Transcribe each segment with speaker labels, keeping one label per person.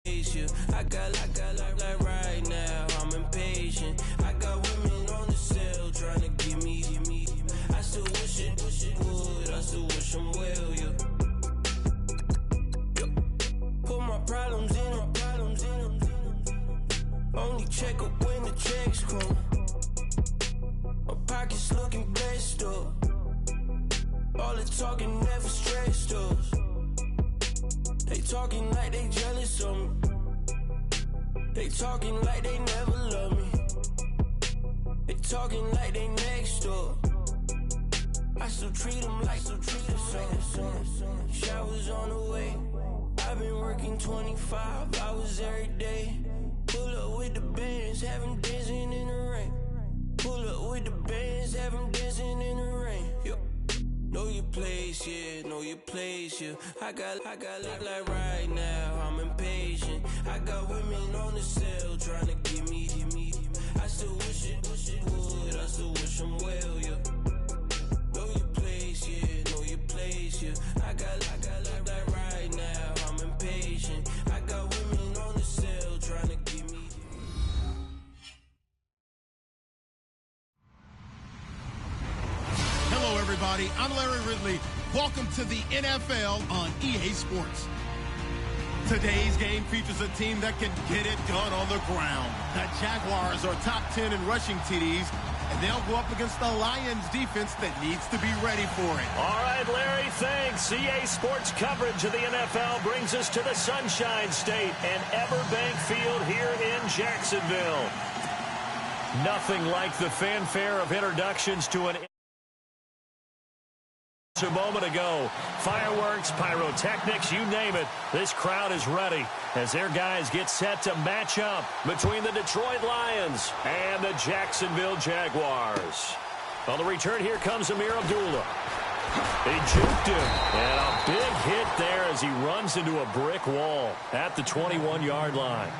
Speaker 1: I got like right now, I'm impatient. I got women on the cell trying to give me. I still wish it would, I still wish them well, yeah. Put my problems in. Only check up when the checks come. My pockets looking blessed up. All the talking never stressed us. They talking like they jealous of me. They talking like they never love me. They talking like they next door. I still treat them like some. Showers on the way. I've been working 25 hours every day. Pull up with the bands, have them dancing in the rain. Pull up with the bands, have them dancing in the rain. Yo. Know your place, yeah, know your place, yeah. I got like right now, I'm impatient. I got women on the cell trying to give me. I still wish it would, I still wish them well, yeah. Know your place, yeah, know your place, yeah. I got like right now, I'm impatient. I got women on the cell trying to give me.
Speaker 2: Hello, everybody. I'm Larry Ridley. Welcome to the NFL on EA Sports. Today's game features a team that can get it done on the ground. The Jaguars are top 10 in rushing TDs, and they'll go up against the Lions defense that needs to be ready for it.
Speaker 3: All right, Larry, thanks. EA Sports coverage of the NFL brings us to the Sunshine State and Everbank Field here in Jacksonville. Nothing like the fanfare of introductions to an a moment ago. Fireworks, pyrotechnics, you name it. This crowd is ready as their guys get set to match up between the Detroit Lions and the Jacksonville Jaguars. On the return, here comes Amir Abdullah. He juked him, and a big hit there as he runs into a brick wall at the 21-yard line.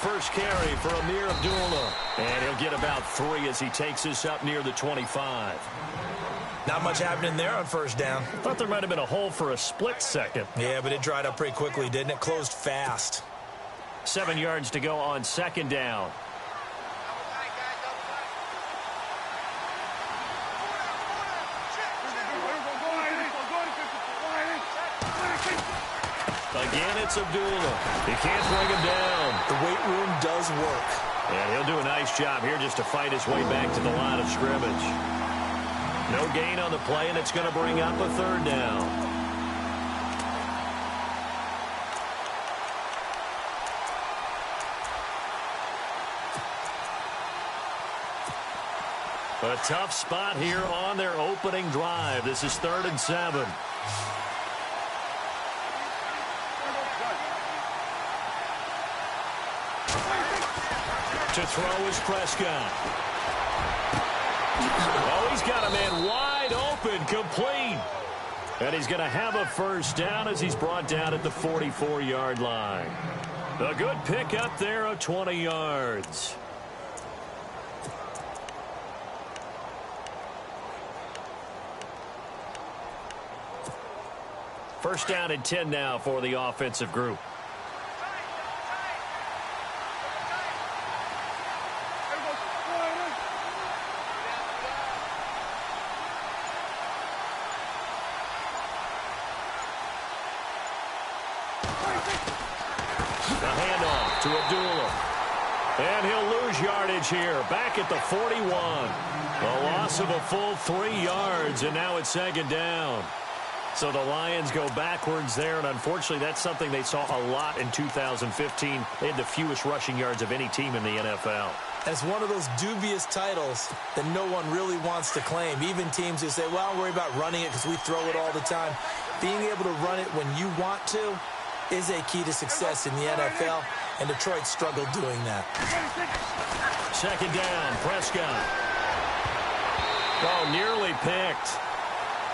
Speaker 3: First carry for Amir Abdullah. And he'll get about 3 as he takes us up near the 25.
Speaker 4: Not much happening there on first down.
Speaker 3: Thought there might have been a hole for a split second.
Speaker 4: Yeah, but it dried up pretty quickly, didn't it? Closed fast.
Speaker 3: 7 yards to go on second down. Again, it's Abdullah. He can't bring him down.
Speaker 4: The weight room does work.
Speaker 3: And he'll do a nice job here just to fight his way back to the line of scrimmage. No gain on the play, and it's going to bring up a third down. A tough spot here on their opening drive. This is 3rd and 7. To throw is Prescott. Oh, he's got a man wide open, complete. And he's going to have a first down as he's brought down at the 44-yard line. A good pick up there of 20 yards. First down and 10 now for the offensive group. The handoff to Abdullah. And he'll lose yardage here, back at the 41. A loss of a full 3 yards, and now it's second down. So the Lions go backwards there, and unfortunately that's something they saw a lot in 2015. They had the fewest rushing yards of any team in the NFL.
Speaker 4: It's one of those dubious titles that no one really wants to claim. Even teams who say, well, I'll worry about running it because we throw it all the time. Being able to run it when you want to, is a key to success in the NFL, and Detroit struggled doing that.
Speaker 3: Second down, Prescott. Oh, nearly picked.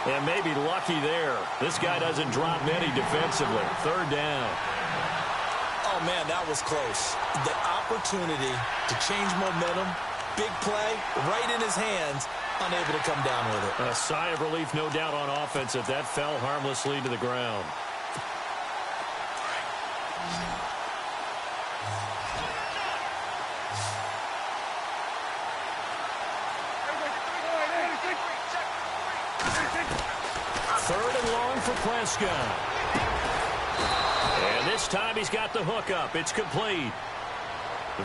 Speaker 3: And maybe lucky there. This guy doesn't drop many defensively. Third down.
Speaker 4: Oh, man, that was close. The opportunity to change momentum, big play, right in his hands, unable to come down with it.
Speaker 3: A sigh of relief, no doubt, on offense if that fell harmlessly to the ground. Third and long for Prescott. And this time he's got the hook up. It's complete.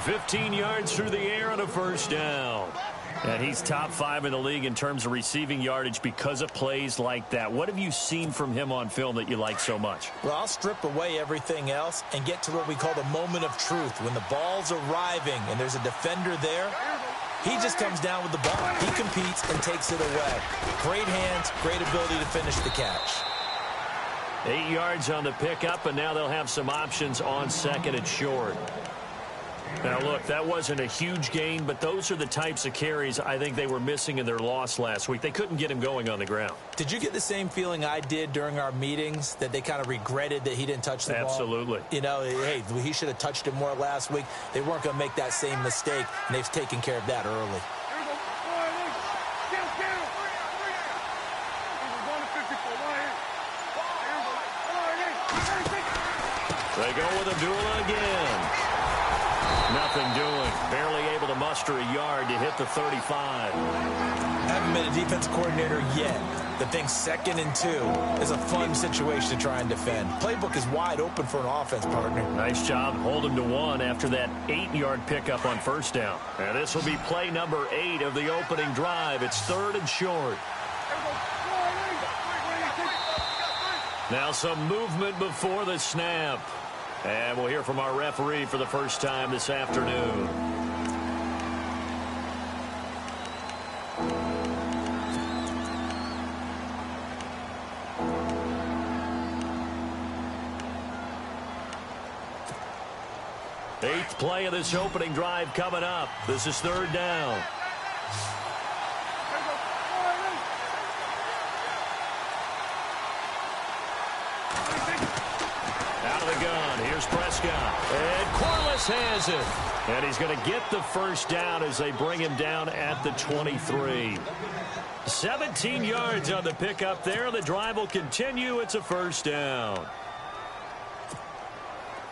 Speaker 3: 15 yards through the air on a first down. And he's top 5 in the league in terms of receiving yardage because of plays like that. What have you seen from him on film that you like so much?
Speaker 4: Well, I'll strip away everything else and get to what we call the moment of truth. When the ball's arriving and there's a defender there, he just comes down with the ball. He competes and takes it away. Great hands, great ability to finish the catch.
Speaker 3: 8 yards on the pickup, and now they'll have some options on second and short. Now, look, that wasn't a huge gain, but those are the types of carries I think they were missing in their loss last week. They couldn't get him going on the ground.
Speaker 4: Did you get the same feeling I did during our meetings, that they kind of regretted that he didn't touch the ball?
Speaker 3: Absolutely.
Speaker 4: You know, hey, he should have touched it more last week. They weren't going to make that same mistake, and they've taken care of that early.
Speaker 3: They go with Abdullah again. Nothing doing. Barely able to muster a yard to hit the 35.
Speaker 4: Haven't been a defensive coordinator yet. The thing 2nd and 2 is a fun situation to try and defend. Playbook is wide open for an offense, partner.
Speaker 3: Nice job. Hold him to 1 after that 8-yard pickup on first down. And this will be play number 8 of the opening drive. It's 3rd and short. Now some movement before the snap. And we'll hear from our referee for the first time this afternoon. Eighth play of this opening drive coming up. This is 3rd down. Out of the gun, here's Prescott. And Corliss has it. And he's going to get the first down as they bring him down at the 23. 17 yards on the pickup there. The drive will continue. It's a first down.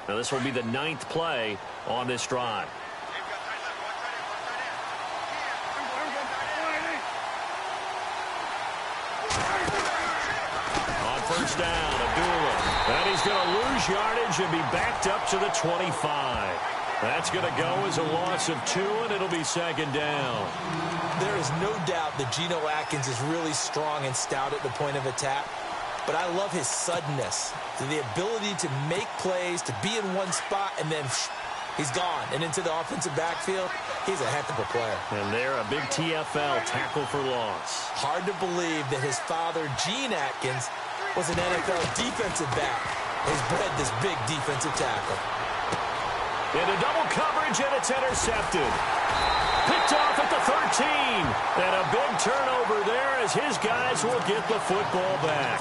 Speaker 3: Now this will be the 9th play on this drive. On first down, Abdullah. And he's going to lose yardage and be backed up to the 25. That's going to go as a loss of 2, and it'll be 2nd down.
Speaker 4: There is no doubt that Geno Atkins is really strong and stout at the point of attack. But I love his suddenness, the ability to make plays, to be in one spot, and then he's gone. And into the offensive backfield, he's a heck of a player.
Speaker 3: And they're a big TFL, tackle for loss.
Speaker 4: Hard to believe that his father, Gene Atkins, was an NFL defensive back. He's bred this big defensive tackle.
Speaker 3: Into double coverage, and it's intercepted. Picked off at the 13. And a big turnover there as his guys will get the football back.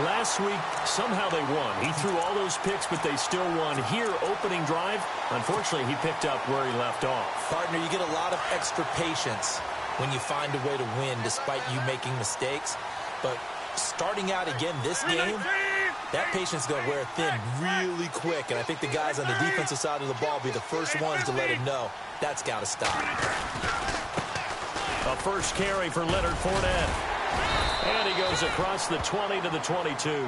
Speaker 3: Last week, somehow they won. He threw all those picks, but they still won. Here, opening drive, unfortunately, he picked up where he left off.
Speaker 4: Partner, you get a lot of extra patience when you find a way to win despite you making mistakes. But starting out again this game, that patience is going to wear thin really quick. And I think the guys on the defensive side of the ball will be the first ones to let him know that's got to stop.
Speaker 3: A first carry for Leonard Fournette. And he goes across the 20 to the 22.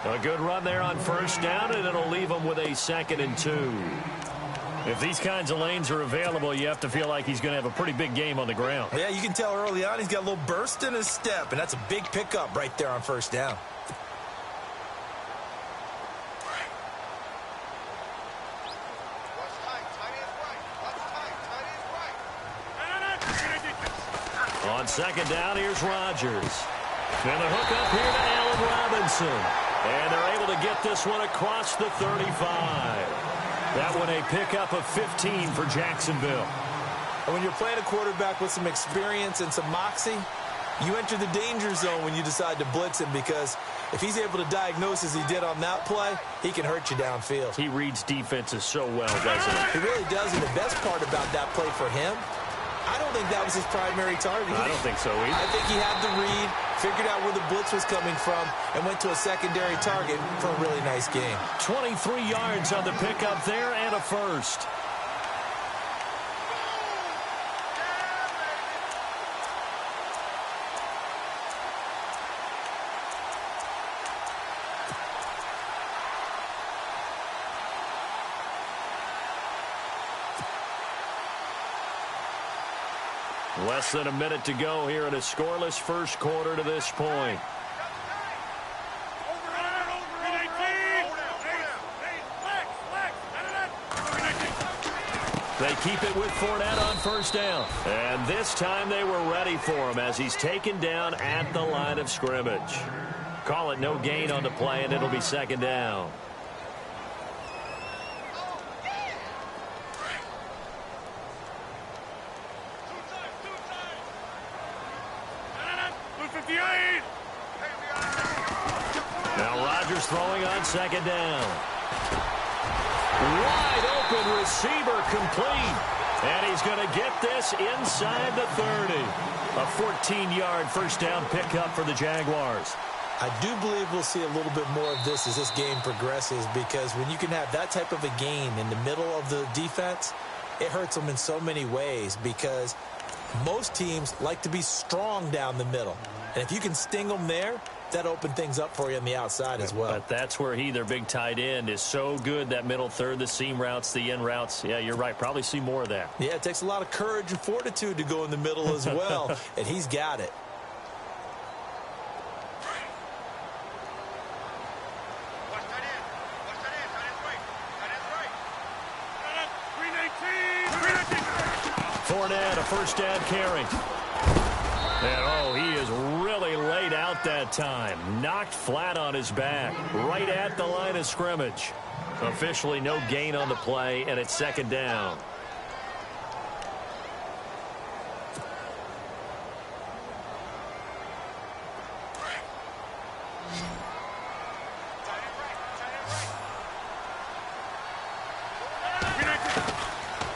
Speaker 3: A good run there on first down, and it'll leave him with a 2nd and 2. If these kinds of lanes are available, you have to feel like he's going to have a pretty big game on the ground.
Speaker 4: Yeah, you can tell early on he's got a little burst in his step, and that's a big pickup right there on first down. On
Speaker 3: 2nd down, here's Rodgers. And the hook up here to Allen Robinson. And they're able to get this one across the 35. That one a pickup of 15 for Jacksonville.
Speaker 4: And when you're playing a quarterback with some experience and some moxie, you enter the danger zone when you decide to blitz him, because if he's able to diagnose as he did on that play, he can hurt you downfield.
Speaker 3: He reads defenses so well, doesn't he?
Speaker 4: He really does, and the best part about that play for him, I don't think that was his primary target.
Speaker 3: I don't think so either.
Speaker 4: I think he had the read, figured out where the blitz was coming from, and went to a secondary target for a really nice game.
Speaker 3: 23 yards on the pickup there and a first. Less than a minute to go here in a scoreless first quarter to this point. They keep it with Fournette on first down. And this time they were ready for him as he's taken down at the line of scrimmage. Call it no gain on the play, and it'll be second down. Now Rodgers throwing on second down. Wide open receiver complete. And he's going to get this inside the 30. A 14-yard first down pickup for the Jaguars.
Speaker 4: I do believe we'll see a little bit more of this as this game progresses, because when you can have that type of a gain in the middle of the defense, it hurts them in so many ways, because most teams like to be strong down the middle. And if you can sting them there, that opened things up for you on the outside as well.
Speaker 3: But that's where their big tight end, is so good. That middle third, the seam routes, the in routes. Yeah, you're right. Probably see more of that.
Speaker 4: Yeah, it takes a lot of courage and fortitude to go in the middle as well, and he's got it.
Speaker 3: Fournette, a first down carry. And, he is really laid out that time. Knocked flat on his back, right at the line of scrimmage. Officially no gain on the play, and it's second down.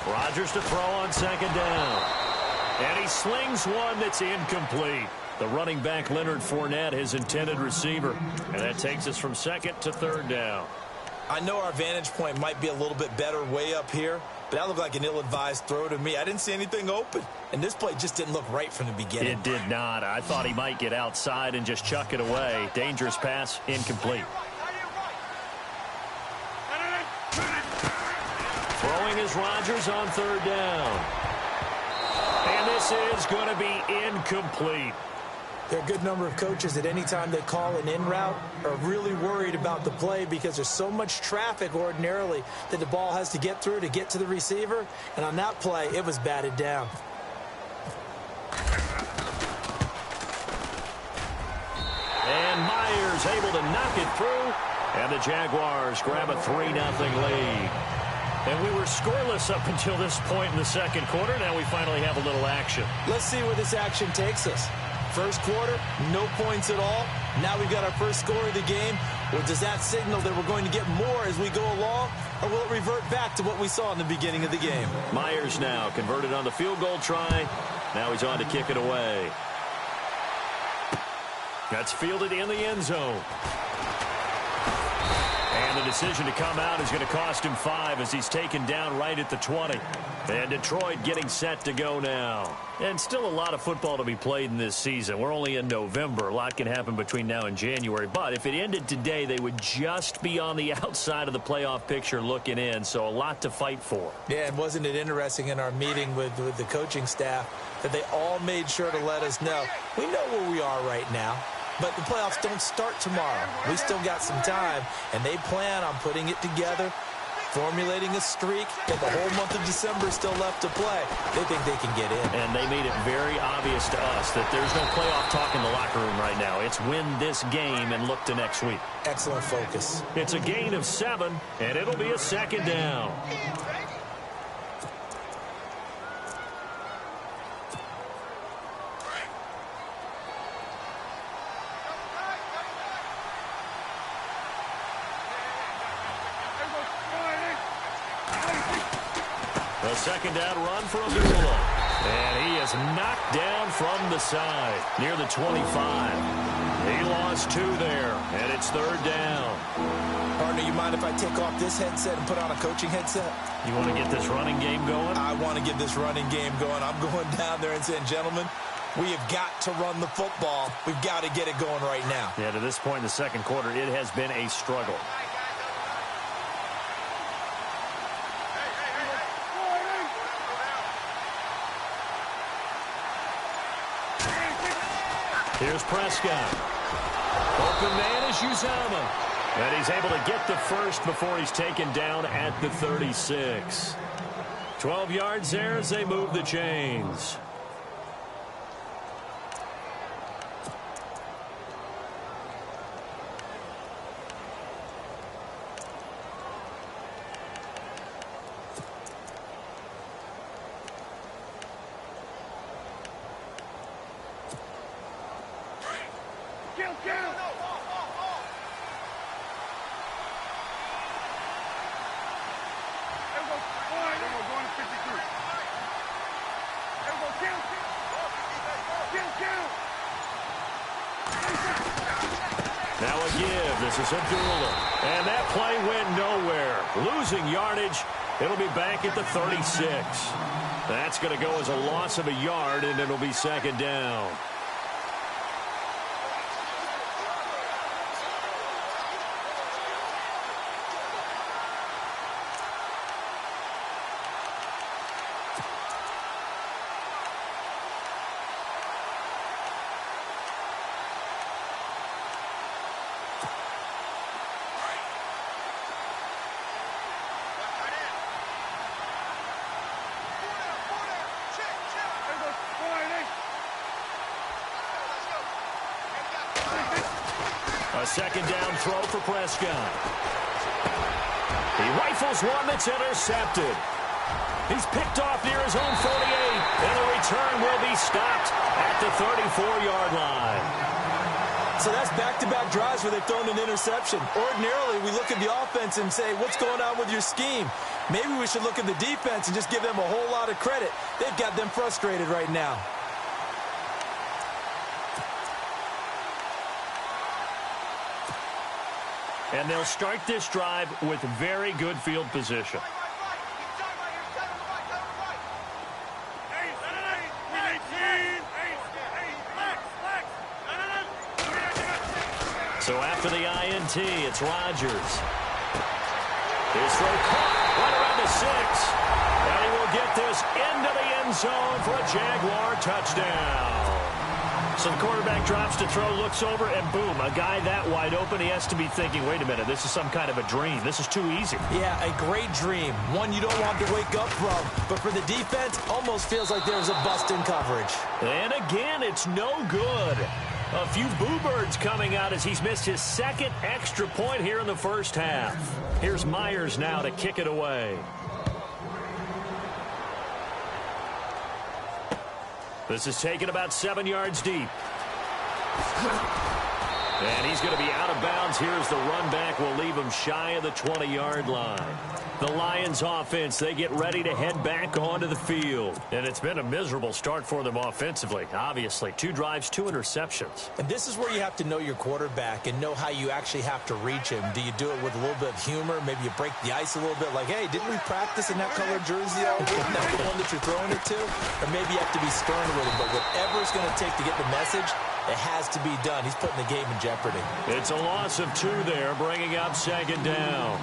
Speaker 3: Rodgers to throw on second down. And he slings one that's incomplete. The running back, Leonard Fournette, his intended receiver. And that takes us from second to third down.
Speaker 4: I know our vantage point might be a little bit better way up here, but that looked like an ill-advised throw to me. I didn't see anything open. And this play just didn't look right from the beginning.
Speaker 3: It did not. I thought he might get outside and just chuck it away. Dangerous pass, incomplete. Throwing is Rodgers on third down. And this is going to be incomplete.
Speaker 4: There are a good number of coaches that any time they call an in route are really worried about the play, because there's so much traffic ordinarily that the ball has to get through to get to the receiver. And on that play, it was batted down.
Speaker 3: And Myers able to knock it through. And the Jaguars grab a 3-0 lead. And we were scoreless up until this point in the second quarter. Now we finally have a little action.
Speaker 4: Let's see where this action takes us. First quarter, no points at all. Now we've got our first score of the game. Or does that signal that we're going to get more as we go along? Or will it revert back to what we saw in the beginning of the game?
Speaker 3: Myers now converted on the field goal try. Now he's on to kick it away. That's fielded in the end zone. And the decision to come out is going to cost him 5 as he's taken down right at the 20. And Detroit getting set to go now. And still a lot of football to be played in this season. We're only in November. A lot can happen between now and January. But if it ended today, they would just be on the outside of the playoff picture looking in. So a lot to fight for.
Speaker 4: Yeah, and wasn't it interesting in our meeting with the coaching staff that they all made sure to let us know, we know where we are right now. But the playoffs don't start tomorrow. We still got some time, and they plan on putting it together formulating a streak, and the whole month of December is still left to play. They think they can get in.
Speaker 3: And they made it very obvious to us that there's no playoff talk in the locker room right now. It's win this game and look to next week.
Speaker 4: Excellent focus.
Speaker 3: It's a gain of 7, and it'll be a second down. A second down run for Abdullah. And he is knocked down from the side near the 25. He lost 2 there, and it's third down.
Speaker 4: Partner, you mind if I take off this headset and put on a coaching headset?
Speaker 3: You want to get this running game going?
Speaker 4: I want to get this running game going. I'm going down there and saying, gentlemen, we have got to run the football. We've got to get it going right now.
Speaker 3: Yeah, to this point in the second quarter, it has been a struggle. Here's Prescott. Open man is Uzomah. And he's able to get the first before he's taken down at the 36. 12 yards there as they move the chains. Now a give. This is Abdullah. And that play went nowhere. Losing yardage. It'll be back at the 36. That's going to go as a loss of a yard, and it'll be second down. A second down throw for Prescott. He rifles one that's intercepted. He's picked off near his own 48, and the return will be stopped at the 34-yard line.
Speaker 4: So that's back-to-back drives where they've thrown an interception. Ordinarily, we look at the offense and say, what's going on with your scheme? Maybe we should look at the defense and just give them a whole lot of credit. They've got them frustrated right now.
Speaker 3: And they'll start this drive with very good field position. So after the INT, it's Rodgers. His throw caught right around the 6. And he will get this into the end zone for a Jaguar touchdown. So the quarterback drops to throw, looks over, and boom, a guy that wide open, he has to be thinking, wait a minute, this is some kind of a dream. This is too easy.
Speaker 4: Yeah, a great dream. One you don't want to wake up from. But for the defense, almost feels like there was a bust in coverage.
Speaker 3: And again, it's no good. A few boo birds coming out as he's missed his second extra point here in the first half. Here's Myers now to kick it away. This is taken about 7 yards deep. And he's going to be out of bounds. Here's the run back. Will leave him shy of the 20-yard line. The Lions offense, they get ready to head back onto the field. And it's been a miserable start for them offensively. Obviously, 2 drives, 2 interceptions.
Speaker 4: And this is where you have to know your quarterback and know how you actually have to reach him. Do you do it with a little bit of humor? Maybe you break the ice a little bit like, hey, didn't we practice in that colored jersey? Isn't that the one that you're throwing it to? Or maybe you have to be stern with him. But whatever it's going to take to get the message, it has to be done. He's putting the game in jeopardy.
Speaker 3: It's a loss of 2 there, bringing up second down.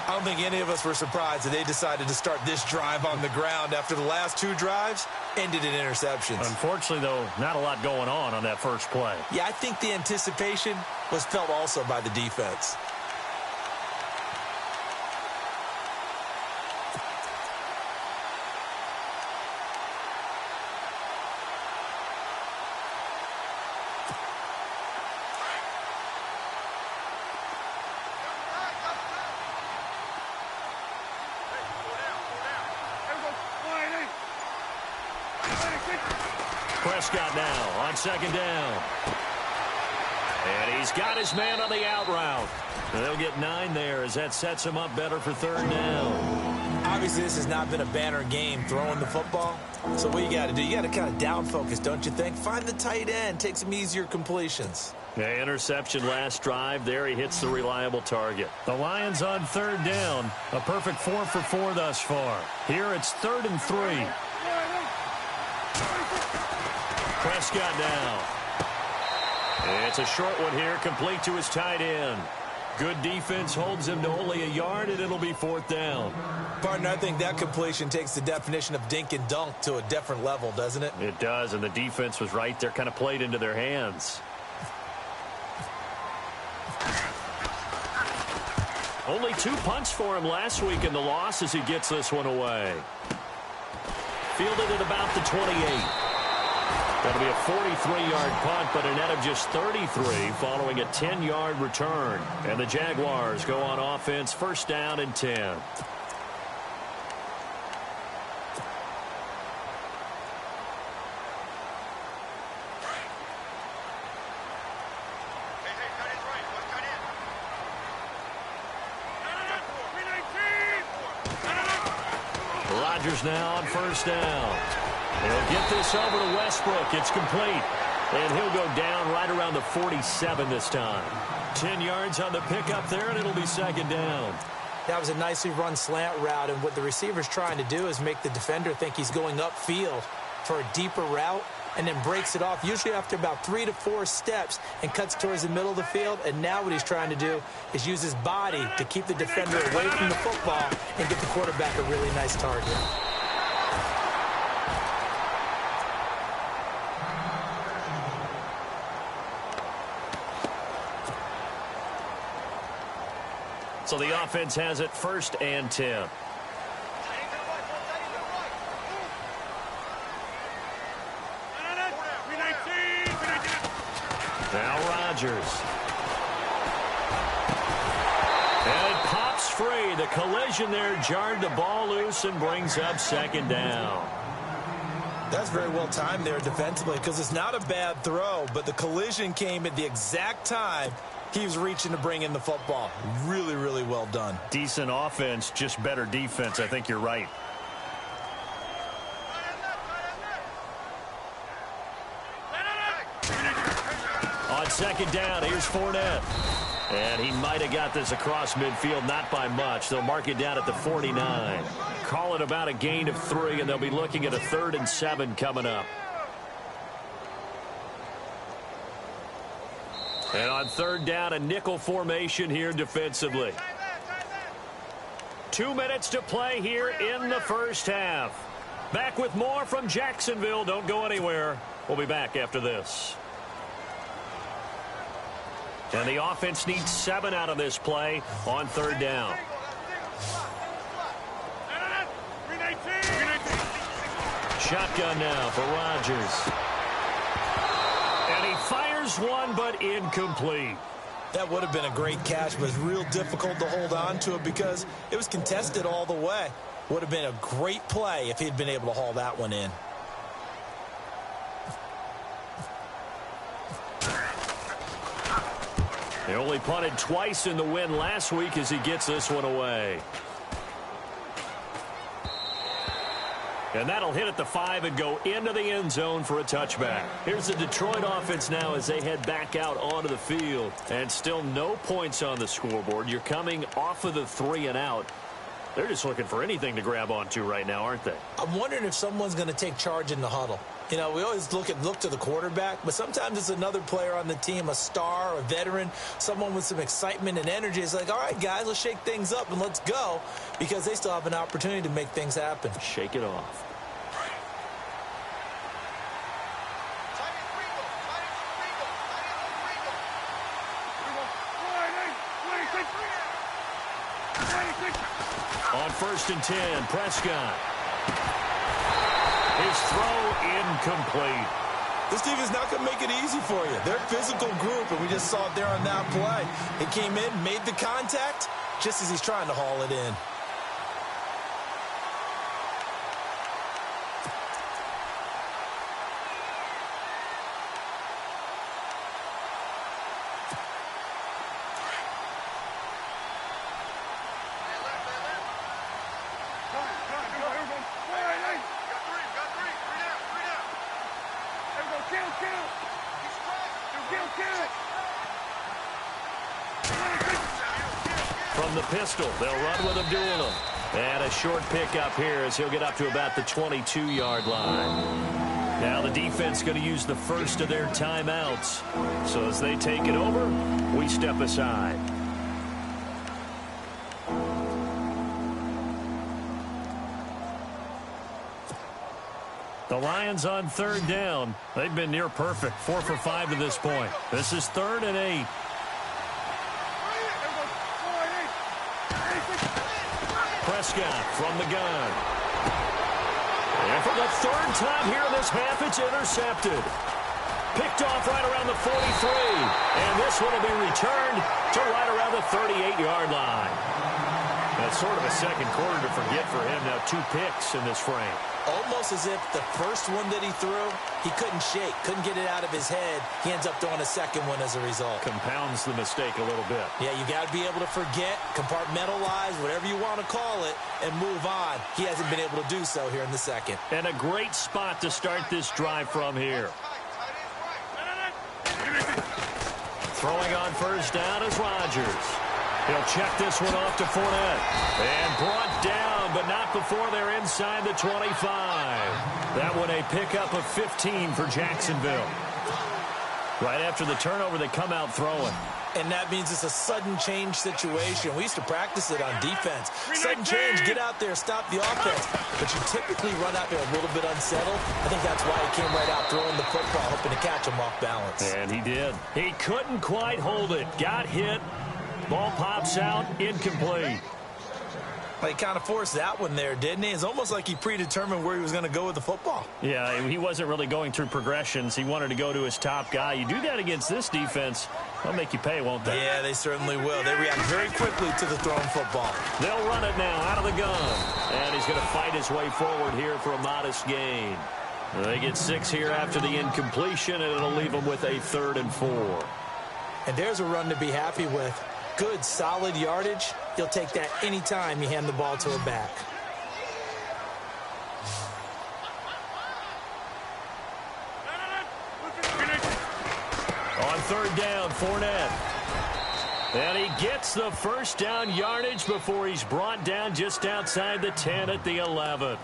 Speaker 4: I don't think any of us were surprised that they decided to start this drive on the ground after the last 2 drives ended in interceptions.
Speaker 3: Unfortunately, though, not a lot going on that first play.
Speaker 4: Yeah, I think the anticipation was felt also by the defense.
Speaker 3: Prescott now on second down. And he's got his man on the out route. And they'll get 9 there as that sets him up better for third down.
Speaker 4: Obviously, this has not been a banner game throwing the football. So what you got to do, you got to kind of down focus, don't you think? Find the tight end, take some easier completions.
Speaker 3: Yeah, interception last drive. There he hits the reliable target. The Lions on third down. A perfect 4 for 4 thus far. Here it's 3rd and 3. Prescott now. It's a short one here, complete to his tight end. Good defense holds him to only a yard, and it'll be 4th down.
Speaker 4: Partner, I think that completion takes the definition of dink and dunk to a different level, doesn't it?
Speaker 3: It does, and the defense was right there, kind of played into their hands. Only 2 punts for him last week in the loss as he gets this one away. Fielded at about the 28. That'll be a 43-yard punt, but a net of just 33 following a 10-yard return. And the Jaguars go on offense, 1st down and 10. Rodgers now on 1st down. He'll get this over to Westbrook. It's complete. And he'll go down right around the 47 this time. 10 yards on the pickup there, and it'll be 2nd down.
Speaker 4: That was a nicely run slant route, and what the receiver's trying to do is make the defender think he's going upfield for a deeper route, and then breaks it off, usually after about 3 to 4 steps, and cuts towards the middle of the field. And now what he's trying to do is use his body to keep the defender away from the football and get the quarterback a really nice target.
Speaker 3: So the offense has it 1st and 10. Now Rodgers. And it pops free. The collision there jarred the ball loose and brings up 2nd down.
Speaker 4: That's very well timed there defensively, because it's not a bad throw, but the collision came at the exact time he was reaching to bring in the football. Really, really well done.
Speaker 3: Decent offense, just better defense. I think you're right. On 2nd down, here's Fournette. And he might have got this across midfield, not by much. They'll mark it down at the 49. Call it about a gain of 3, and they'll be looking at a 3rd and 7 coming up. And on 3rd down, a nickel formation here defensively. 2 minutes to play here in the 1st half. Back with more from Jacksonville. Don't go anywhere. We'll be back after this. And the offense needs 7 out of this play on 3rd down. Shotgun now for Rodgers. And he fires one, but incomplete.
Speaker 4: That would have been a great catch, but it's real difficult to hold on to it because it was contested all the way. Would have been a great play if he'd been able to haul that one in.
Speaker 3: They only punted twice in the win last week as he gets this one away. And that'll hit at the 5 and go into the end zone for a touchback. Here's the Detroit offense now as they head back out onto the field. And still no points on the scoreboard. You're coming off of the 3 and out. They're just looking for anything to grab onto right now, aren't they?
Speaker 4: I'm wondering if someone's going to take charge in the huddle. You know, we always look to the quarterback, but sometimes it's another player on the team, a star, a veteran, someone with some excitement and energy. It's like, all right, guys, let's shake things up and let's go, because they still have an opportunity to make things happen.
Speaker 3: Shake it off. On 1st and 10, Prescott. His throw incomplete.
Speaker 4: This team is not going to make it easy for you. They're a physical group, and we just saw it there on that play. It came in, made the contact, just as he's trying to haul it in.
Speaker 3: from the pistol. They'll run with him, dueling him. And a short pickup here as he'll get up to about the 22-yard line. Now the defense going to use the first of their timeouts. So as they take it over, we step aside. The Lions on third down. They've been near perfect. 4 for 5 to this point. This is 3rd and 8. Prescott from the gun. And for the 3rd time here in this half, it's intercepted. Picked off right around the 43. And this one will be returned to right around the 38-yard line. That's sort of a second quarter to forget for him. Now 2 picks in this frame.
Speaker 4: Almost as if the first one that he threw, he couldn't shake, couldn't get it out of his head. He ends up throwing a second one as a result.
Speaker 3: Compounds the mistake a little bit.
Speaker 4: Yeah, you got to be able to forget, compartmentalize, whatever you want to call it, and move on. He hasn't been able to do so here in the second.
Speaker 3: And a great spot to start this drive from here. Throwing on first down is Rodgers. He'll check this one off to Fournette. And brought down, but not before they're inside the 25. That one a pickup of 15 for Jacksonville. Right after the turnover, they come out throwing.
Speaker 4: And that means it's a sudden change situation. We used to practice it on defense. Sudden change, get out there, stop the offense. But you typically run out there a little bit unsettled. I think that's why he came right out throwing the football, hoping to catch him off balance.
Speaker 3: And he did. He couldn't quite hold it. Got hit. Ball pops out, incomplete.
Speaker 4: Well, he kind of forced that one there, didn't he? It's almost like he predetermined where he was going to go with the football.
Speaker 3: Yeah, he wasn't really going through progressions. He wanted to go to his top guy. You do that against this defense, they'll make you pay, won't they?
Speaker 4: Yeah, they certainly will. They react very quickly to the thrown football.
Speaker 3: They'll run it now out of the gun. And he's going to fight his way forward here for a modest gain. They get 6 here after the incompletion, and it'll leave them with a 3rd and 4.
Speaker 4: And there's a run to be happy with. Good, solid yardage. He'll take that anytime you hand the ball to a back.
Speaker 3: On 3rd down, Fournette. And he gets the first down yardage before he's brought down just outside the 10 at the 11.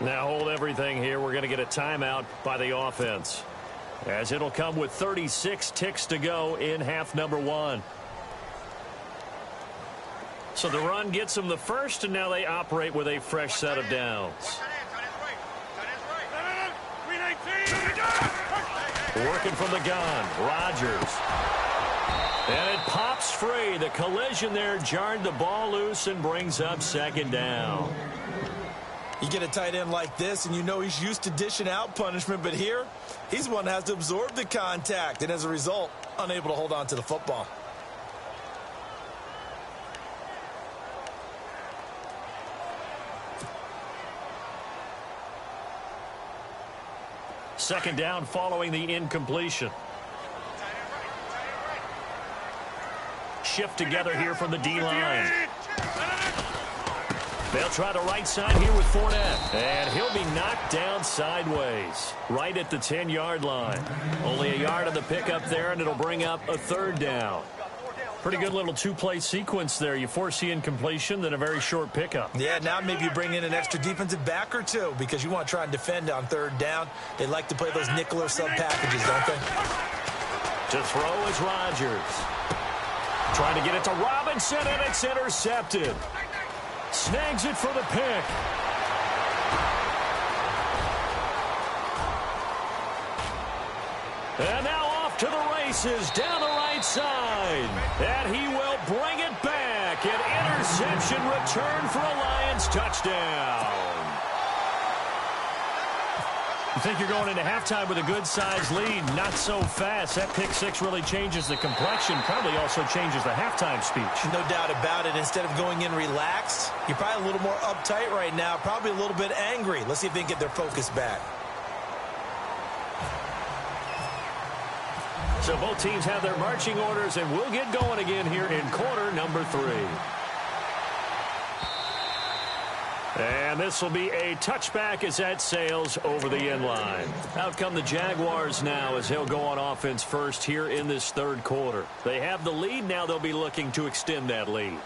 Speaker 3: Now hold everything here. We're going to get a timeout by the offense, as it'll come with 36 ticks to go in half number 1. So the run gets them the first, and now they operate with a fresh set of downs. Working from the gun, Rodgers. And it pops free. The collision there jarred the ball loose and brings up 2nd down.
Speaker 4: You get a tight end like this, and you know he's used to dishing out punishment, but here, he's one that has to absorb the contact, and as a result, unable to hold on to the football.
Speaker 3: Second down following the incompletion. Shift together here from the D-line. They'll try the right side here with Fournette. And he'll be knocked down sideways, right at the 10-yard line. Only a yard on the pickup there, and it'll bring up a 3rd down. Pretty good little 2-play sequence there. You force the incompletion, then a very short pickup.
Speaker 4: Yeah, now maybe you bring in an extra defensive back or two because you want to try and defend on 3rd down. They like to play those nickel or sub packages, don't they?
Speaker 3: To throw is Rodgers. Trying to get it to Robinson, and it's intercepted. Snags it for the pick. And now off to the races down the right side. And he will bring it back. An interception return for a Lions touchdown. You think you're going into halftime with a good-sized lead. Not so fast. That pick 6 really changes the complexion. Probably also changes the halftime speech.
Speaker 4: No doubt about it. Instead of going in relaxed, you're probably a little more uptight right now. Probably a little bit angry. Let's see if they can get their focus back.
Speaker 3: So both teams have their marching orders, and we'll get going again here in quarter number 3. And this will be a touchback as that sails over the end line. Out come the Jaguars now as they'll go on offense first here in this 3rd quarter. They have the lead. Now they'll be looking to extend that lead.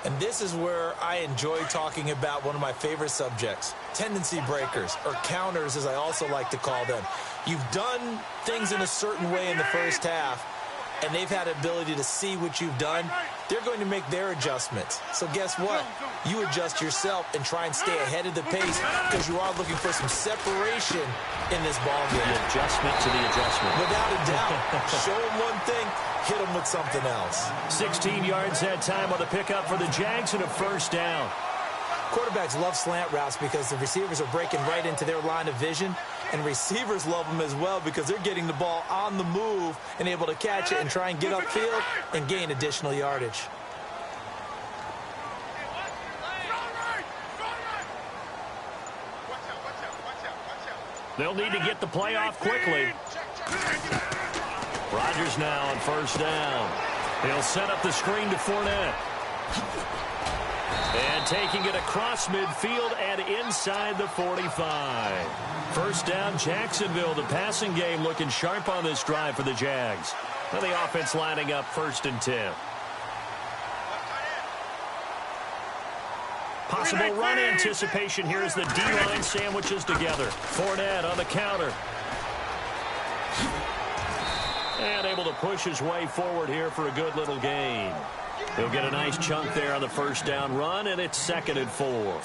Speaker 4: And this is where I enjoy talking about one of my favorite subjects, tendency breakers, or counters as I also like to call them. You've done things in a certain way in the first half, and they've had the ability to see what you've done. They're going to make their adjustments. So guess what? You adjust yourself and try and stay ahead of the pace because you are looking for some separation in this ball game.
Speaker 3: The adjustment to the adjustment.
Speaker 4: Without a doubt. Show them one thing, hit them with something else.
Speaker 3: 16 yards that time on the pickup for the Jags and a first down.
Speaker 4: Quarterbacks love slant routes because the receivers are breaking right into their line of vision, and receivers love them as well because they're getting the ball on the move and able to catch it and try and get upfield and gain additional yardage.
Speaker 3: They'll need to get the play off quickly. Rodgers now on first down. He'll set up the screen to Fournette. And taking it across midfield and inside the 45. First down, Jacksonville. The passing game looking sharp on this drive for the Jags. And the offense lining up 1st and 10. Possible run anticipation here as the D-line sandwiches together. Fournette on the counter. And able to push his way forward here for a good little gain. He'll get a nice chunk there on the first down run, and it's 2nd and 4.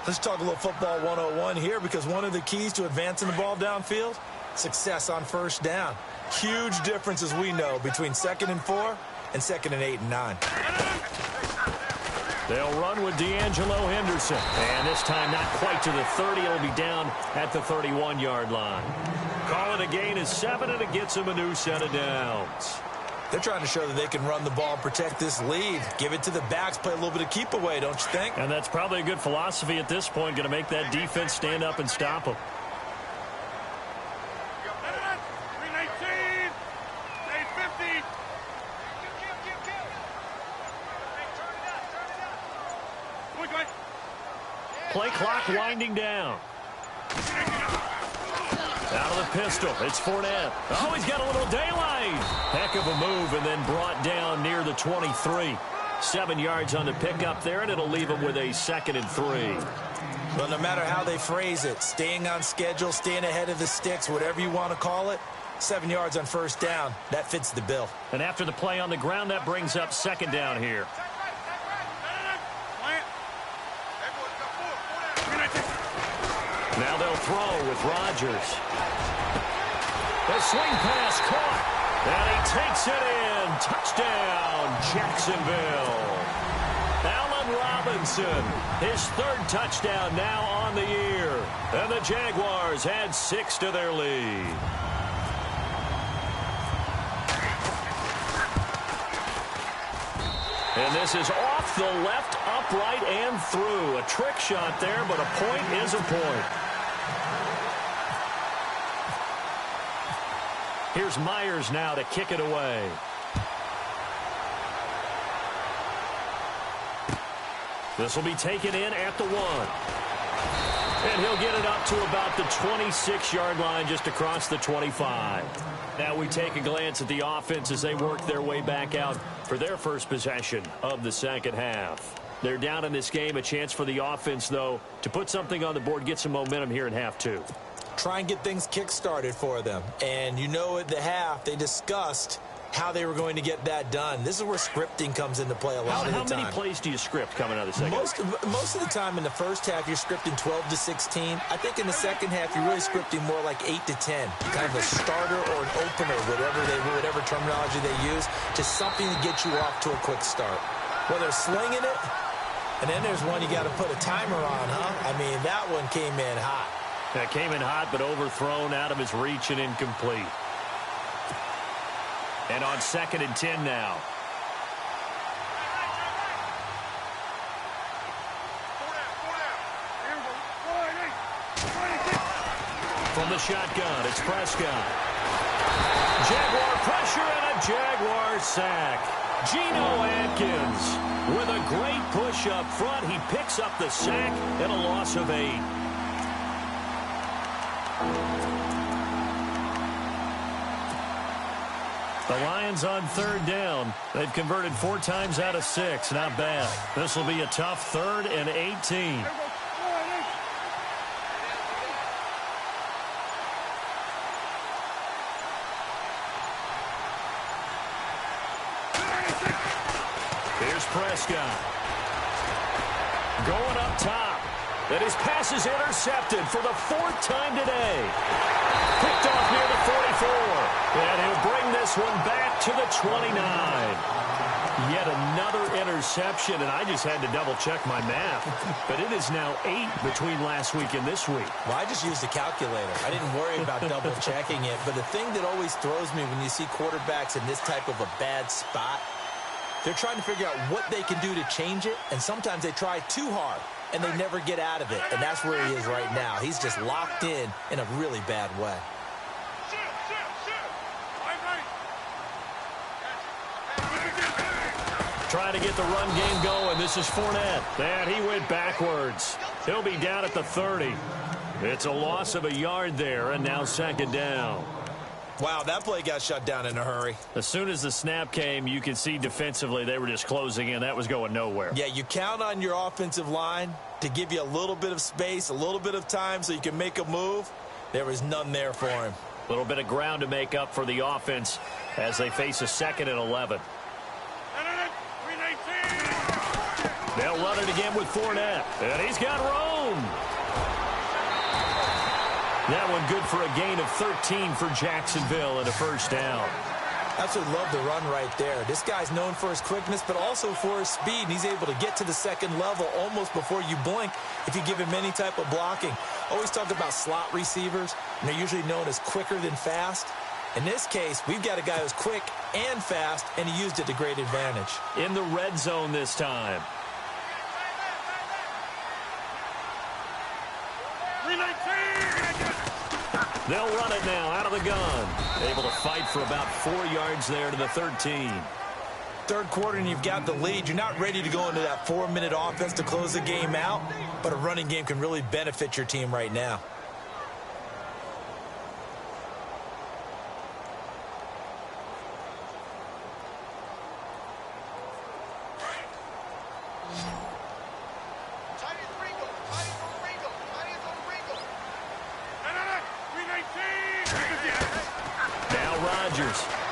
Speaker 4: Let's talk a little football 101 here because one of the keys to advancing the ball downfield, success on first down. Huge difference, as we know, between 2nd and 4 and 2nd and 8 and 9.
Speaker 3: They'll run with D'Angelo Henderson. And this time not quite to the 30. It'll be down at the 31-yard line. Call it a gain of 7, and it gets him a new set of downs.
Speaker 4: They're trying to show that they can run the ball and protect this lead. Give it to the backs, play a little bit of keep away, don't you think?
Speaker 3: And that's probably a good philosophy at this point, going to make that defense stand up and stop them. Play clock winding down. Out of the pistol, it's Fournette. Oh, he's got a little daylight. Heck of a move, and then brought down near the 23. 7 yards on the pickup there, and it'll leave him with a 2nd and 3.
Speaker 4: Well, no matter how they phrase it, staying on schedule, staying ahead of the sticks, whatever you want to call it, 7 yards on first down, that fits the bill.
Speaker 3: And after the play on the ground, that brings up 2nd down here. Now they'll throw with Rodgers. The swing pass caught. And he takes it in. Touchdown, Jacksonville. Allen Robinson, his 3rd touchdown now on the year. And the Jaguars add 6 to their lead. And this is off the left, upright, and through. A trick shot there, but a point is a point. Here's Myers now to kick it away. This will be taken in at the 1. And he'll get it up to about the 26-yard line, just across the 25. Now we take a glance at the offense as they work their way back out for their first possession of the second half. They're down in this game. A chance for the offense, though, to put something on the board, get some momentum here in half 2.
Speaker 4: Try and get things kick-started for them. And you know at the half, they discussed how they were going to get that done. This is where scripting comes into play a lot of the time.
Speaker 3: How many plays do you script coming out of the second half?
Speaker 4: Most of the time in the first half, you're scripting 12 to 16. I think in the second half, you're really scripting more like 8 to 10. Kind of a starter or an opener, whatever terminology they use, just something to get you off to a quick start. Well, they're slinging it, and then there's one you got to put a timer on, huh? I mean, that one came in hot.
Speaker 3: That came in hot, but overthrown, out of his reach and incomplete. And on 2nd and 10 now. From the shotgun, it's Prescott. Jaguar pressure and a Jaguar sack. Geno Atkins with a great push up front. He picks up the sack and a loss of 8. The Lions on third down. They've converted 4 times out of 6. Not bad. This will be a tough 3rd and 18. Here's Prescott. Going up top. And his pass is intercepted for the 4th time today. Picked off near the 44. And he'll bring this one back to the 29. Yet another interception, and I just had to double-check my math. But it is now 8 between last week and this week.
Speaker 4: Well, I just used a calculator. I didn't worry about double-checking it. But the thing that always throws me when you see quarterbacks in this type of a bad spot, they're trying to figure out what they can do to change it, and sometimes they try too hard, and they never get out of it. And that's where he is right now. He's just locked in a really bad way.
Speaker 3: Trying to get the run game going. This is Fournette. And he went backwards. He'll be down at the 30. It's a loss of a yard there, and now 2nd down.
Speaker 4: Wow, that play got shut down in a hurry.
Speaker 3: As soon as the snap came, you could see defensively they were just closing in. That was going nowhere.
Speaker 4: Yeah, you count on your offensive line to give you a little bit of space, a little bit of time so you can make a move. There was none there for him.
Speaker 3: A little bit of ground to make up for the offense as they face a 2nd and 11. They'll run it again with Fournette. And he's got room. That one good for a gain of 13 for Jacksonville and a 1st down.
Speaker 4: Absolutely love the run right there. This guy's known for his quickness, but also for his speed. And he's able to get to the 2nd level almost before you blink if you give him any type of blocking. Always talk about slot receivers, and they're usually known as quicker than fast. In this case, we've got a guy who's quick and fast, and he used it to great advantage.
Speaker 3: In the red zone this time. They'll run it now out of the gun. Able to fight for about 4 yards there to the 13.
Speaker 4: 3rd quarter and you've got the lead. You're not ready to go into that 4-minute offense to close the game out, but a running game can really benefit your team right now.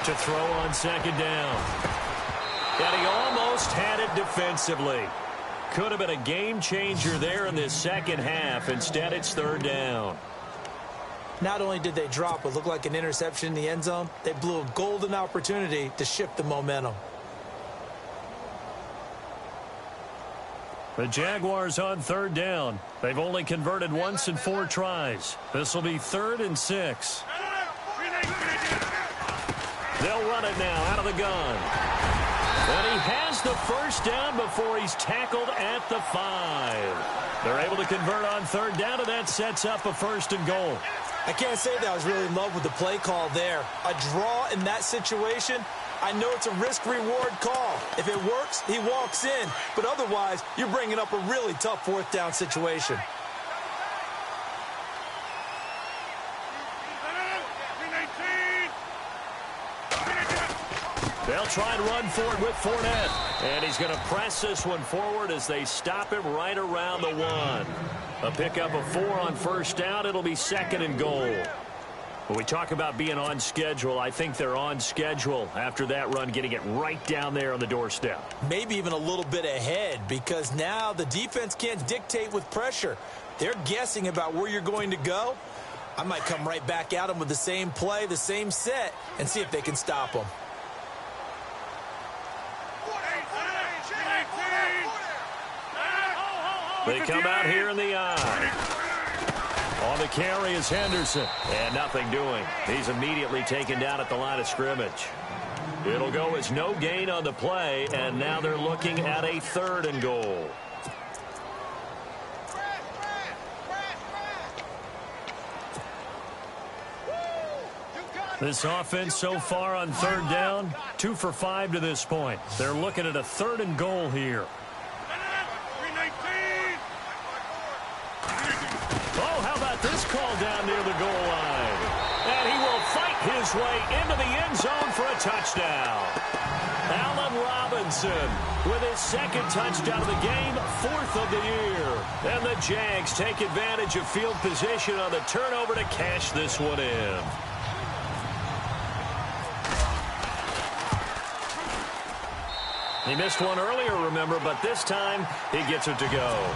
Speaker 3: To throw on 2nd down. And he almost had it defensively. Could have been a game changer there in this 2nd half. Instead, it's 3rd down.
Speaker 4: Not only did they drop what looked like an interception in the end zone, they blew a golden opportunity to shift the momentum.
Speaker 3: The Jaguars on 3rd down. They've only converted once in 4 tries. This will be 3rd and 6. They'll run it now out of the gun. And he has the 1st down before he's tackled at the 5. They're able to convert on 3rd down, and that sets up a 1st and goal.
Speaker 4: I can't say that I was really in love with the play call there. A draw in that situation, I know it's a risk-reward call. If it works, he walks in. But otherwise, you're bringing up a really tough 4th down situation.
Speaker 3: They'll try and run for it with Fournette. And he's going to press this one forward as they stop him right around the 1. A pickup of 4 on 1st down. It'll be 2nd and goal. When we talk about being on schedule, I think they're on schedule after that run, getting it right down there on the doorstep.
Speaker 4: Maybe even a little bit ahead, because now the defense can't dictate with pressure. They're guessing about where you're going to go. I might come right back at them with the same play, the same set, and see if they can stop them.
Speaker 3: They come out here in the eye. On the carry is Henderson. And nothing doing. He's immediately taken down at the line of scrimmage. It'll go as no gain on the play, and now they're looking at a 3rd and goal. This offense so far on 3rd down, 2 for 5 to this point. They're looking at a 3rd and goal here. Oh, how about this call down near the goal line? And he will fight his way into the end zone for a touchdown. Allen Robinson with his second touchdown of the game, 4th of the year. And the Jags take advantage of field position on the turnover to cash this one in. He missed one earlier, remember, but this time he gets it to go.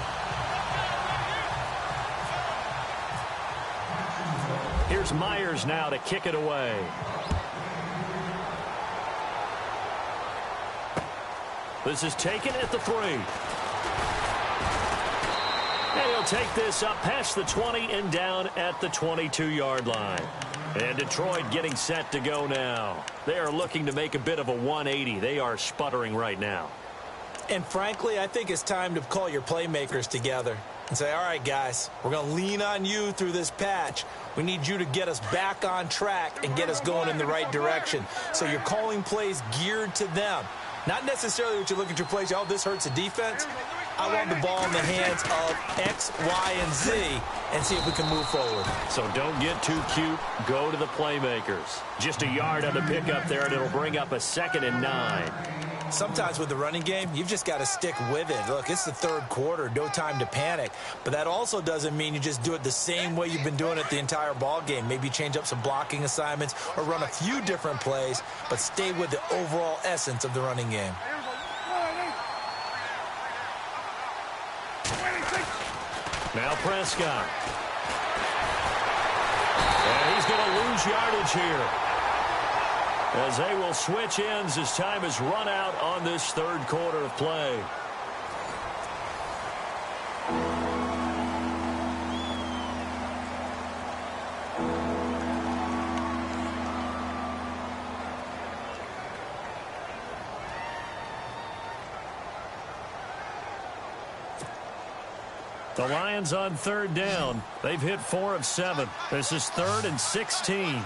Speaker 3: Here's Myers now to kick it away. This is taken at the 3. And he'll take this up past the 20 and down at the 22-yard line. And Detroit getting set to go now. They are looking to make a bit of a 180. They are sputtering right now.
Speaker 4: And frankly, I think it's time to call your playmakers together and say, all right, guys, we're going to lean on you through this patch. We need you to get us back on track and get us going in the right direction. So you're calling plays geared to them. Not necessarily what you look at your plays, oh, this hurts the defense. I want the ball in the hands of X, Y, and Z and see if we can move forward.
Speaker 3: So don't get too cute. Go to the playmakers. Just a yard on the pickup there, and it'll bring up a 2nd and 9.
Speaker 4: Sometimes with the running game, you've just got to stick with it. Look, it's the 3rd quarter, no time to panic. But that also doesn't mean you just do it the same way you've been doing it the entire ball game. Maybe change up some blocking assignments or run a few different plays, but stay with the overall essence of the running game.
Speaker 3: Now Prescott. And he's going to lose yardage here, as they will switch ends as time is run out on this 3rd quarter of play. The Lions on 3rd down. They've hit 4 of 7. This is 3rd and 16.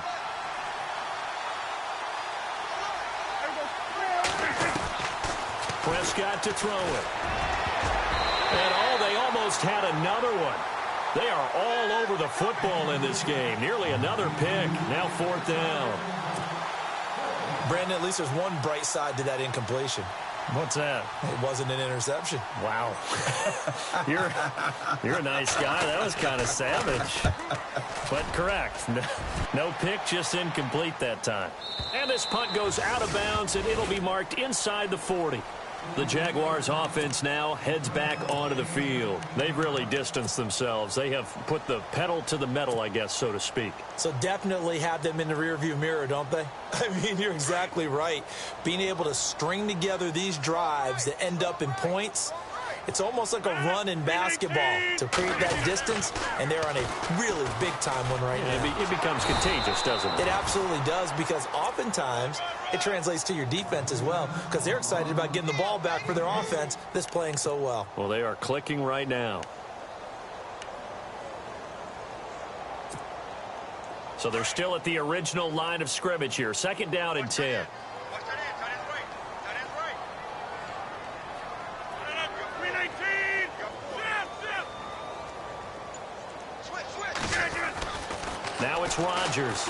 Speaker 3: Prescott to throw it. And they almost had another one. They are all over the football in this game. Nearly another pick. Now 4th down.
Speaker 4: Brandon, at least there's one bright side to that incompletion.
Speaker 3: What's that?
Speaker 4: It wasn't an interception.
Speaker 3: Wow. You're a nice guy. That was kind of savage. But correct. No pick, just incomplete that time. And this punt goes out of bounds, and it'll be marked inside the 40. The Jaguars offense now heads back onto the field. They've really distanced themselves. They have put the pedal to the metal, I guess, so to speak.
Speaker 4: So definitely have them in the rearview mirror, don't they? I mean, you're exactly right. Being able to string together these drives that end up in points, it's almost like a run in basketball to create that distance, and they're on a really big-time one right now.
Speaker 3: It becomes contagious, doesn't it?
Speaker 4: It absolutely does, because oftentimes it translates to your defense as well, because they're excited about getting the ball back for their offense that's playing so well.
Speaker 3: Well, they are clicking right now. So they're still at the original line of scrimmage here. 2nd down and 10. Now it's Rodgers.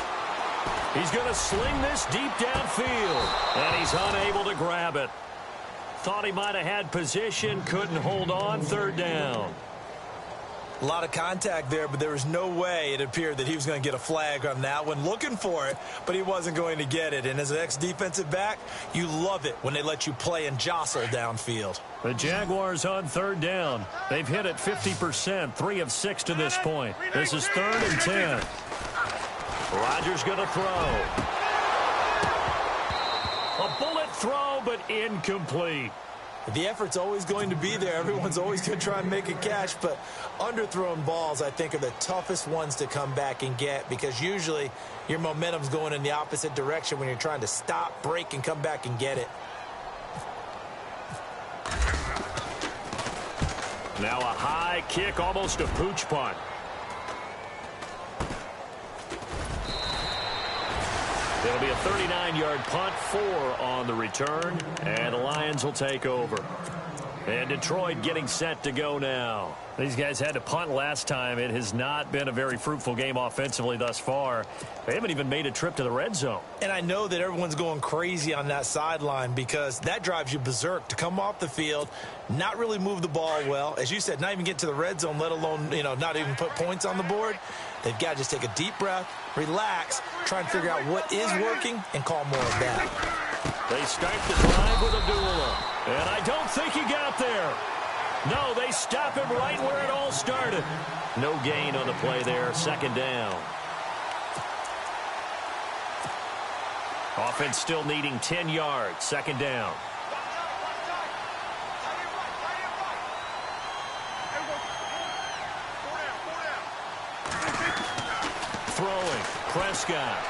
Speaker 3: He's going to sling this deep downfield, and he's unable to grab it. Thought he might have had position, couldn't hold on. 3rd down.
Speaker 4: A lot of contact there, but there was no way it appeared that he was going to get a flag on that one. Looking for it, but he wasn't going to get it. And as an ex-defensive back, you love it when they let you play and jostle downfield.
Speaker 3: The Jaguars on 3rd down. They've hit it 50%, 3 of 6 to this point. This is 3rd and 10. Rodgers going to throw. A bullet throw, but incomplete.
Speaker 4: The effort's always going to be there. Everyone's always going to try and make a catch, but underthrown balls, I think, are the toughest ones to come back and get, because usually your momentum's going in the opposite direction when you're trying to stop, break, and come back and get it.
Speaker 3: Now a high kick, almost a pooch punt. It'll be a 39-yard punt, 4 on the return, and the Lions will take over. And Detroit getting set to go now. These guys had to punt last time. It has not been a very fruitful game offensively thus far. They haven't even made a trip to the red zone.
Speaker 4: And I know that everyone's going crazy on that sideline because that drives you berserk to come off the field, not really move the ball well. As you said, not even get to the red zone, let alone, not even put points on the board. They've got to just take a deep breath, relax, try and figure out what is working, and call more of that.
Speaker 3: They start the drive with Abdullah. And I don't think he got there. No, they stop him right where it all started. No gain on the play there, second down. Offense still needing 10 yards, second down. Throwing, Prescott.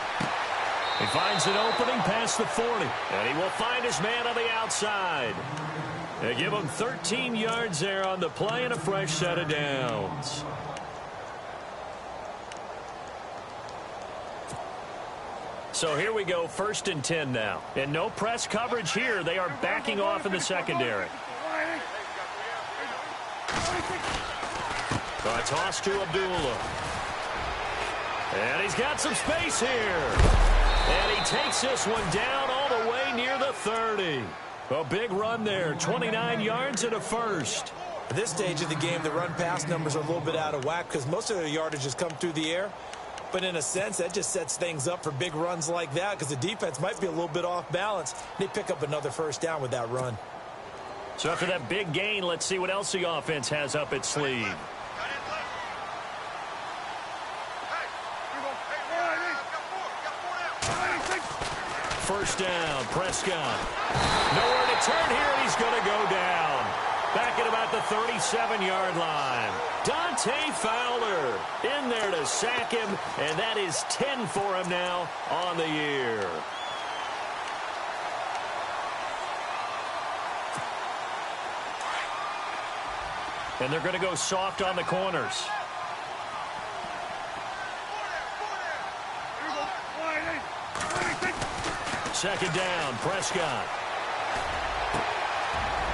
Speaker 3: He finds an opening past the 40, and he will find his man on the outside. They give him 13 yards there on the play and a fresh set of downs. So here we go, 1st and 10 now. And no press coverage here. They are backing off in the secondary. A toss to Abdullah. And he's got some space here. And he takes this one down all the way near the 30. A big run there, 29 yards and a first.
Speaker 4: At this stage of the game, the run-pass numbers are a little bit out of whack because most of their yardage has come through the air. But in a sense, that just sets things up for big runs like that because the defense might be a little bit off balance. They pick up another first down with that run.
Speaker 3: So after that big gain, let's see what else the offense has up its sleeve. First down, Prescott. Nowhere to turn here, and he's going to go down. Back at about the 37-yard line. Dante Fowler in there to sack him, and that is 10 for him now on the year. And they're going to go soft on the corners. Second down, Prescott.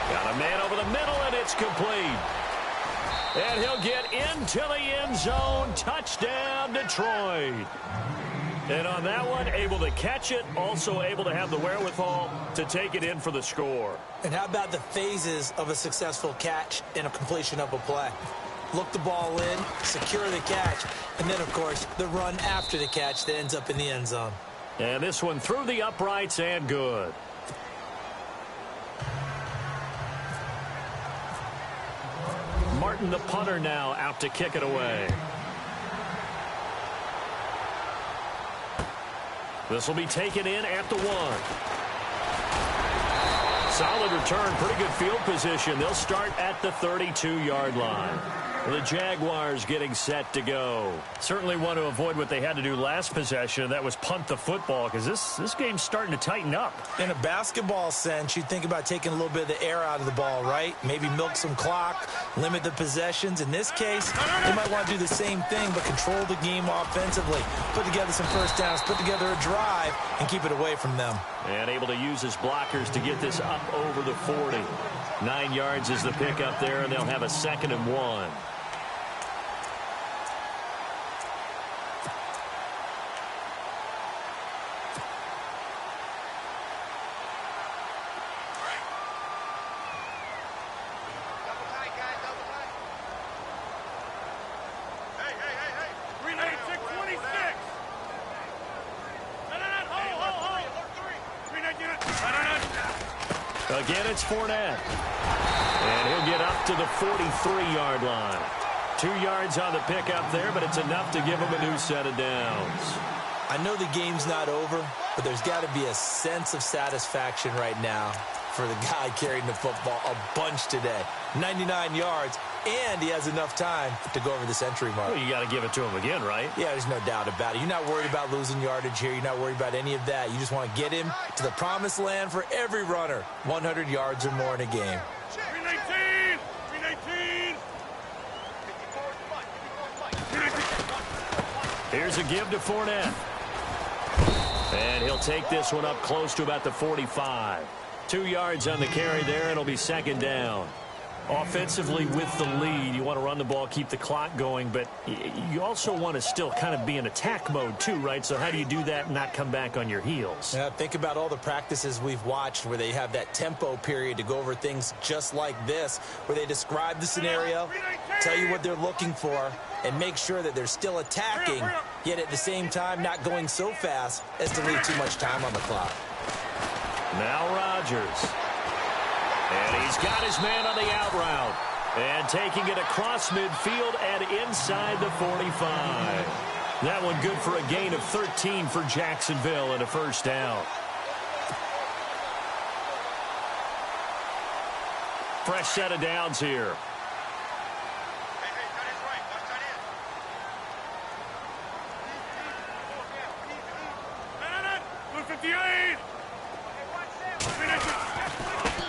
Speaker 3: Got a man over the middle, and it's complete. And he'll get into the end zone. Touchdown, Detroit. And on that one, able to catch it, also able to have the wherewithal to take it in for the score.
Speaker 4: And how about the phases of a successful catch and a completion of a play? Look the ball in, secure the catch, and then, of course, the run after the catch that ends up in the end zone.
Speaker 3: And this one through the uprights and good. Martin, the punter, now out to kick it away. This will be taken in at the 1. Solid return, pretty good field position. They'll start at the 32-yard line. The Jaguars getting set to go. Certainly want to avoid what they had to do last possession. That was punt the football because this game's starting to tighten up.
Speaker 4: In a basketball sense, you think about taking a little bit of the air out of the ball, right? Maybe milk some clock, limit the possessions. In this case, they might want to do the same thing but control the game offensively. Put together some first downs, put together a drive, and keep it away from them.
Speaker 3: And able to use his blockers to get this up over the 40. 9 yards is the pickup there, and they'll have a 2nd and 1. Again, it's Fournette. And he'll get up to the 43-yard line. 2 yards on the pickup there, but it's enough to give him a new set of downs.
Speaker 4: I know the game's not over, but there's got to be a sense of satisfaction right now for the guy carrying the football a bunch today. 99 yards, and he has enough time to go over the century mark.
Speaker 3: Well, you got to give it to him again, right?
Speaker 4: Yeah, there's no doubt about it. You're not worried about losing yardage here. You're not worried about any of that. You just want to get him to the promised land for every runner. 100 yards or more in a game.
Speaker 5: 319! 319!
Speaker 3: Here's a give to Fournette. And he'll take this one up close to about the 45. 2 yards on the carry there, and it'll be 2nd down. Offensively with the lead, you want to run the ball, keep the clock going, but you also want to still kind of be in attack mode too, right? So how do you do that and not come back on your heels?
Speaker 4: Yeah, think about all the practices we've watched where they have that tempo period to go over things just like this, where they describe the scenario, tell you what they're looking for, and make sure that they're still attacking, yet at the same time not going so fast as to leave too much time on the clock.
Speaker 3: Now Rodgers. And he's got his man on the out route. And taking it across midfield and inside the 45. That one good for a gain of 13 for Jacksonville and a first down. Fresh set of downs here.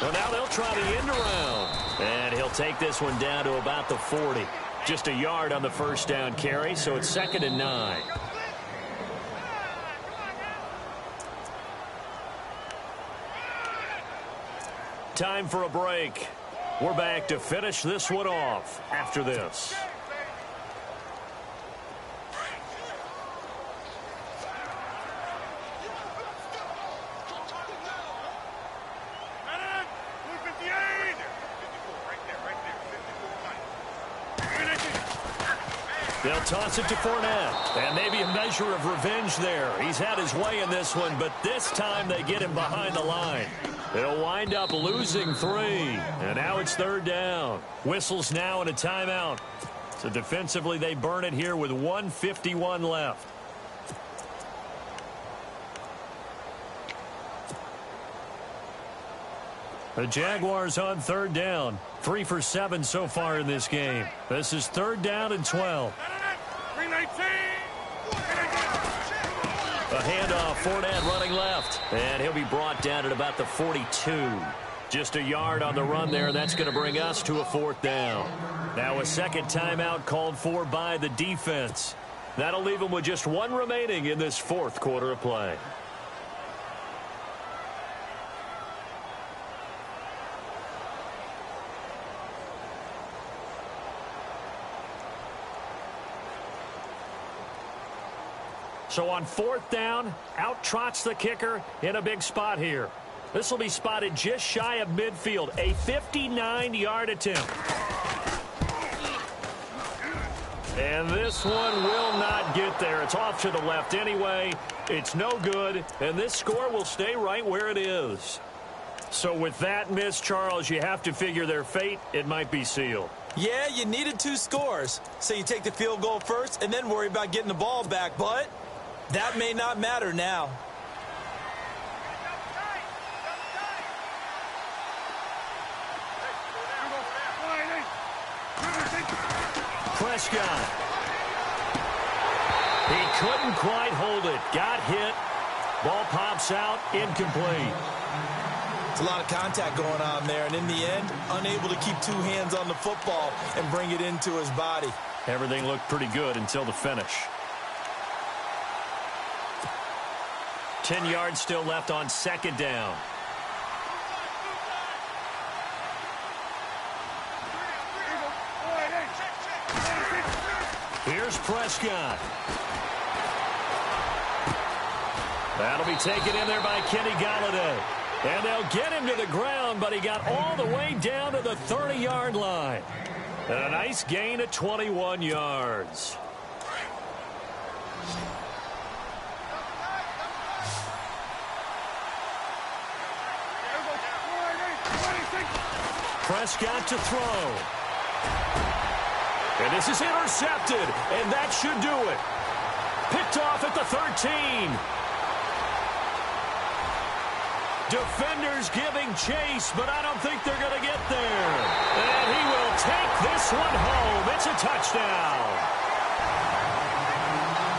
Speaker 3: Well, now they'll try the end around. And he'll take this one down to about the 40. Just a yard on the first down carry, so it's 2nd and 9. Time for a break. We're back to finish this one off after this. They'll toss it to Fournette, and maybe a measure of revenge there. He's had his way in this one, but this time they get him behind the line. They'll wind up losing 3, and now it's 3rd down. Whistles now and a timeout. So defensively they burn it here with 1:51 left. The Jaguars on 3rd down. 3 for 7 so far in this game. This is 3rd down and 12. A handoff, Fournette running left. And he'll be brought down at about the 42. Just a yard on the run there. That's going to bring us to a 4th down. Now a second timeout called for by the defense. That'll leave them with just 1 remaining in this 4th quarter of play. So on 4th down, out trots the kicker in a big spot here. This will be spotted just shy of midfield. A 59-yard attempt. And this one will not get there. It's off to the left anyway. It's no good, and this score will stay right where it is. So with that miss, Charles, you have to figure their fate. It might be sealed.
Speaker 4: Yeah, you needed 2 scores. So you take the field goal first and then worry about getting the ball back, but that may not matter now.
Speaker 3: Prescott. He couldn't quite hold it. Got hit. Ball pops out. Incomplete.
Speaker 4: It's a lot of contact going on there, and in the end, unable to keep 2 hands on the football and bring it into his body.
Speaker 3: Everything looked pretty good until the finish. 10 yards still left on 2nd down. Here's Prescott. That'll be taken in there by Kenny Golladay. And they'll get him to the ground, but he got all the way down to the 30-yard line. And a nice gain of 21 yards. Prescott to throw. And this is intercepted, and that should do it. Picked off at the 13. Defenders giving chase, but I don't think they're going to get there. And he will take this one home. It's a touchdown.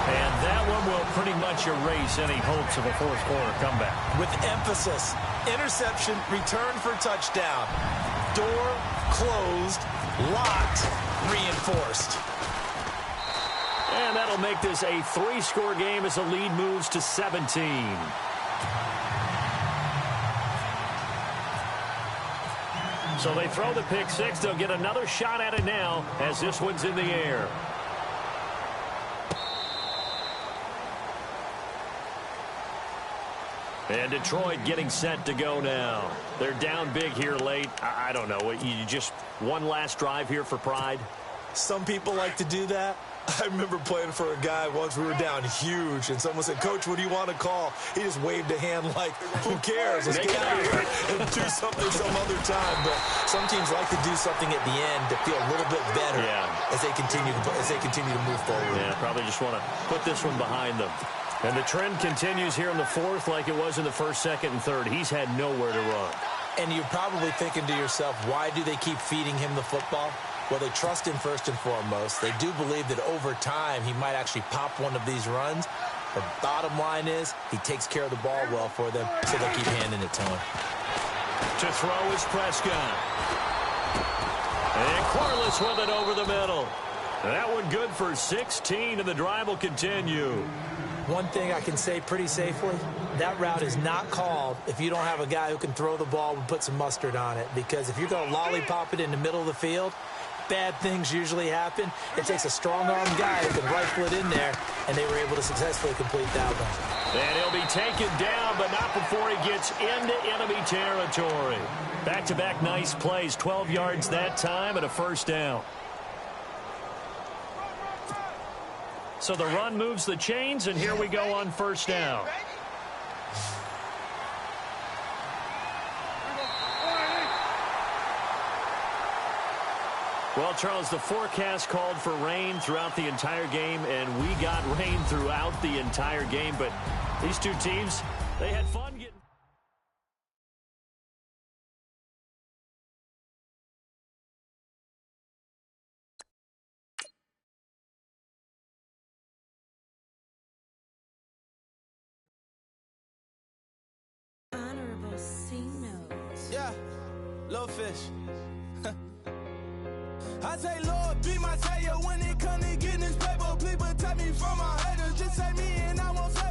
Speaker 3: And that one will pretty much erase any hopes of a 4th quarter comeback.
Speaker 4: With emphasis, interception, return for touchdown. Door closed, locked, reinforced.
Speaker 3: And that'll make this a 3-score game as the lead moves to 17. So they throw the pick six. They'll get another shot at it now as this one's in the air. And Detroit getting set to go now. They're down big here late. I don't know. You just one last drive here for pride?
Speaker 4: Some people like to do that. I remember playing for a guy once. We were down huge, and someone said, "Coach, what do you want to call?" He just waved a hand like, "Who cares? Let's get out of here and do something some other time." But some teams like to do something at the end to feel a little bit better as they continue to move forward.
Speaker 3: Yeah, probably just want to put this one behind them. And the trend continues here in the fourth like it was in the first, second, and third. He's had nowhere to run.
Speaker 4: And you're probably thinking to yourself, why do they keep feeding him the football? Well, they trust him first and foremost. They do believe that over time he might actually pop one of these runs. The bottom line is he takes care of the ball well for them, so they'll keep handing it to him.
Speaker 3: To throw is Prescott. And Corliss with it over the middle. That one good for 16, and the drive will continue.
Speaker 4: One thing I can say pretty safely, that route is not called if you don't have a guy who can throw the ball and put some mustard on it. Because if you're going to lollipop it in the middle of the field, bad things usually happen. It takes a strong-armed guy who can rifle it in there, and they were able to successfully complete that one.
Speaker 3: And he'll be taken down, but not before he gets into enemy territory. Back-to-back nice plays, 12 yards that time and a first down. So the run moves the chains, and here we go on first down. Well, Charles, the forecast called for rain throughout the entire game, and we got rain throughout the entire game. But these two teams, they had fun getting...
Speaker 6: Honorable C notes.
Speaker 7: Yeah, little fish. I say, Lord, be my savior when it comes to getting this paper. Please protect me from my haters. Just say me and I won't say